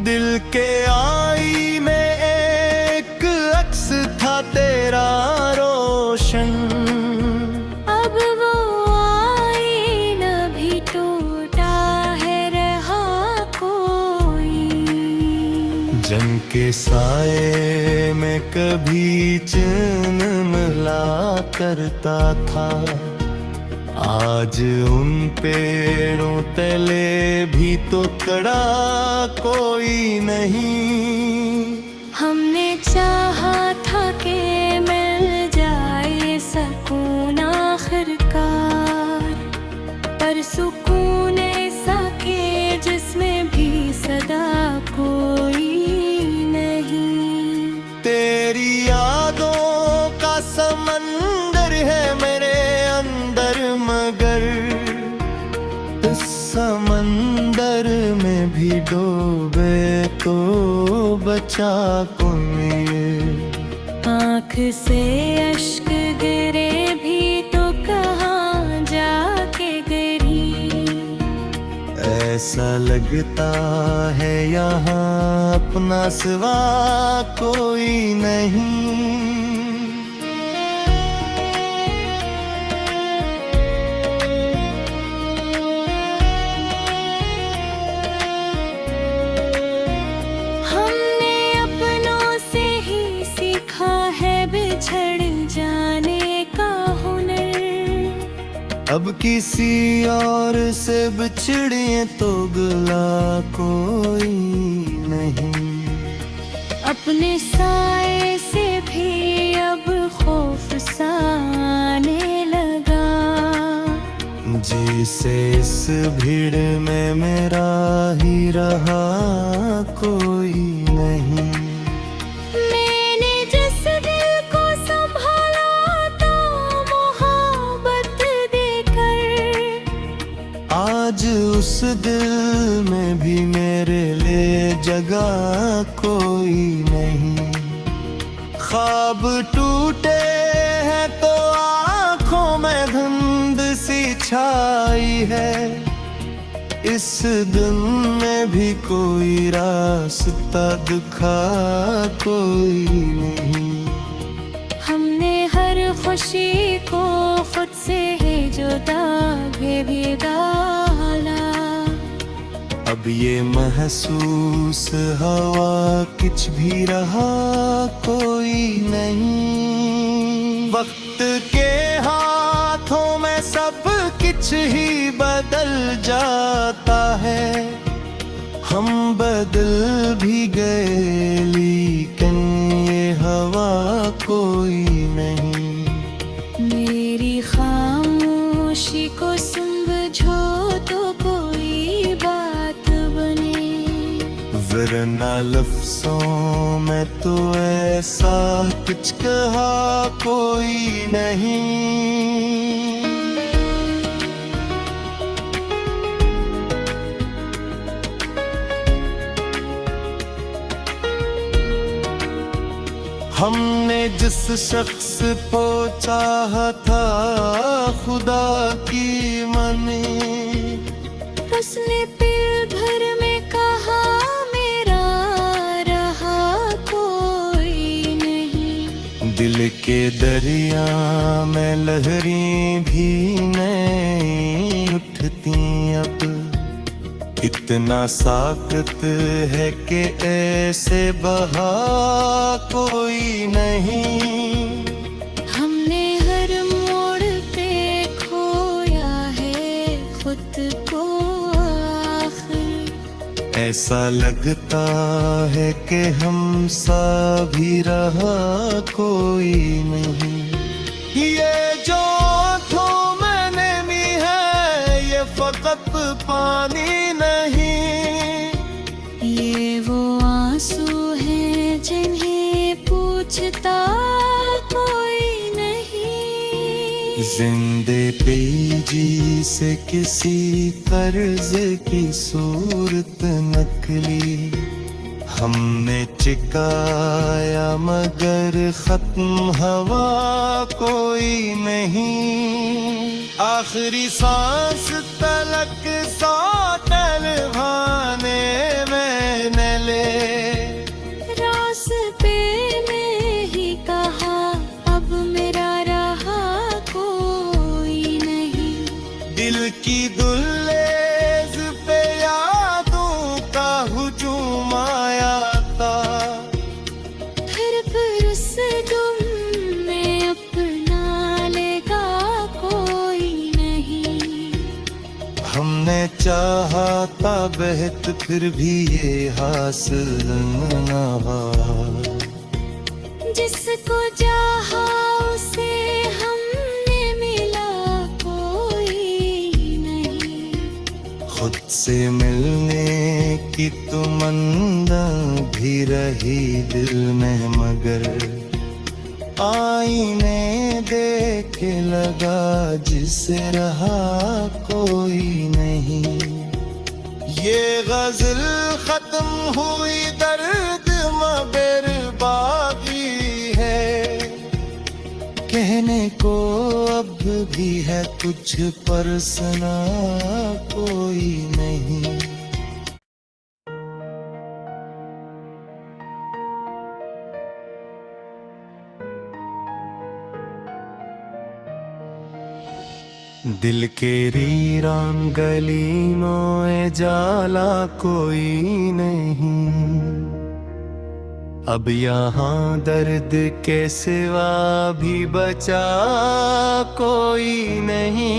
दिल के आई में एक अक्स था तेरा रोशन, अब वो आईना भी टूटा है रहा कोई। जन के साए में कभी चैन मिला करता था, आज उन पेड़ों तले भी तो खड़ा कोई नहीं। हमने चाहा था कि मिल जाए सुकून आखिरकार, पर सुकून ऐसा के जिसमें भी सदा कोई नहीं। तेरी यादों का समंदर है मेरे अंदर, मगर इस समंदर में भी डूबे तो बचा कोई। आँख से अश्क गिरे भी तो कहाँ जाके गिरी। ऐसा लगता है यहाँ अपना सिवा कोई नहीं। बिछड़ जाने का हुनर, अब किसी और से बिछड़े तो गला कोई नहीं। अपने साए से भी अब खौफ सा आने लगा, जैसे इस भीड़ में मेरा ही रहा कोई नहीं। आज उस दिल में भी मेरे लिए जगह कोई नहीं। ख्वाब टूटे हैं तो आँखों में धुंध सी छाई है, इस दिन में भी कोई रास्ता दिखा कोई नहीं। हमने हर खुशी को खुद से ही जुदा भी डाला, अब ये महसूस हवा कुछ भी रहा कोई नहीं। वक्त के हाथों में सब कुछ ही बदल जाता है, हम बदल भी गए लेकिन ये हवा कोई नहीं। मेरी खामोशी को समझो तो कोई बात बने, वरना लफ्ज़ों में तो ऐसा कुछ कहा कोई नहीं। हमने जिस शख्स को चाहा था खुदा की मने, उसने पल भर में कहा मेरा रहा कोई नहीं। दिल के दरिया में लहरें भी नहीं उठती अब, इतना साकत है कि ऐसे बहा कोई नहीं। हमने हर मोड़ पे खोया है खुद को आखिर, ऐसा लगता है कि हम सा भी रहा कोई नहीं। ये जो आँखों में नमी है ये फकत पानी नहीं, ये वो आंसू हैं जिन्हें पूछता कोई नहीं। जिंदे पे जी से किसी कर्ज की सूरत नकली हमने चिकाया मगर खत्म हवा कोई नहीं। आखिरी सांस तलक सौतल भाने मैंने ले रास्ते में ही कहा अब मेरा रहा कोई नहीं। दिल की दुल्लेज पे यादों का हुजूम आया था। फिर उस गुम में अपना लेगा कोई नहीं। हमने चाहा था बेहत फिर भी ये हासिल न हुआ। जिसको चाहा उसे हमने मिला कोई नहीं। खुद से मिलने की तमन्ना भी रही दिल में मगर आईने देख के लगा जिसे रहा कोई नहीं। ये गजल खत्म हुई दर्द मगर बाकी है कहने को अब भी है कुछ पर सुना कोई नहीं। दिल के वीरान गली में जाला कोई नहीं। अब यहाँ दर्द के सिवा भी बचा कोई नहीं।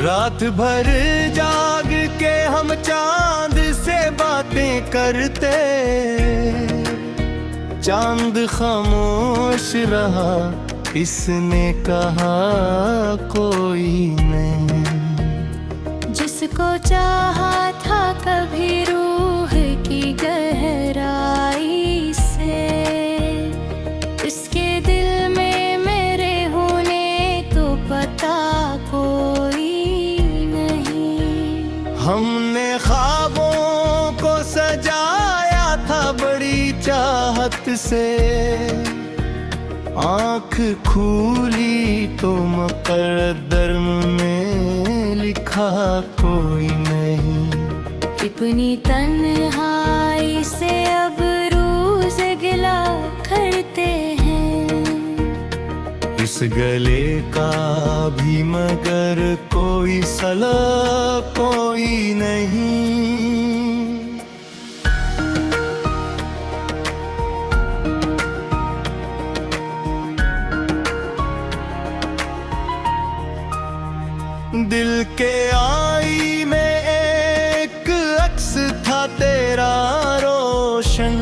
रात भर जाग के हम चांद से बातें करते चांद खामोश रहा इसने कहा कोई नहीं। जिसको चाहा था कभी रूह की गहराई से इसके दिल में मेरे होने तो पता कोई नहीं। हमने ख्वाबों को सजाया था बड़ी चाहत से आँख खुली तो मुक़द्दर में लिखा कोई नहीं। अपनी तन्हाई से अब रोज गिला करते हैं। इस गले का भी मगर कोई सला कोई नहीं। दिल के आई में एक अक्स था तेरा रोशन।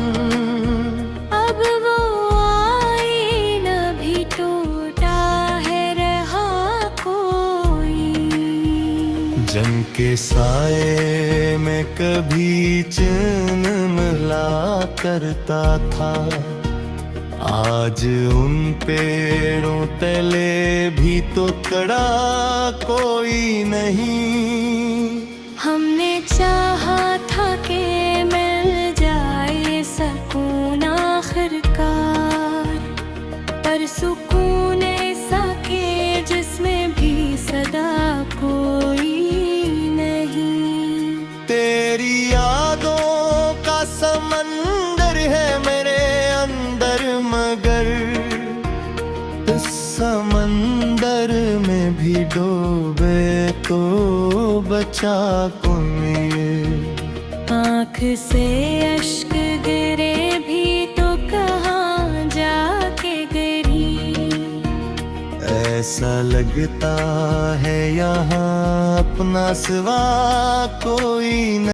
अब वो आईना भी टूटा है रहा कोई। जन के साए में कभी चैन मिला करता था आज उन पेड़ों तले भी तो खड़ा कोई नहीं। हमने चाहा था कि मिल जाए सुकून आखिरकार पर सुकून ऐसा के जिसमें भी सदा कोई नहीं। तेरी यादों का समंदर है मेरे अंदर मगर इस समंदर में भी डूबे तो बचा कोई। आँख से अश्क गिरे भी तो कहाँ जाके गिरी। ऐसा लगता है यहाँ अपना सिवा कोई नहीं।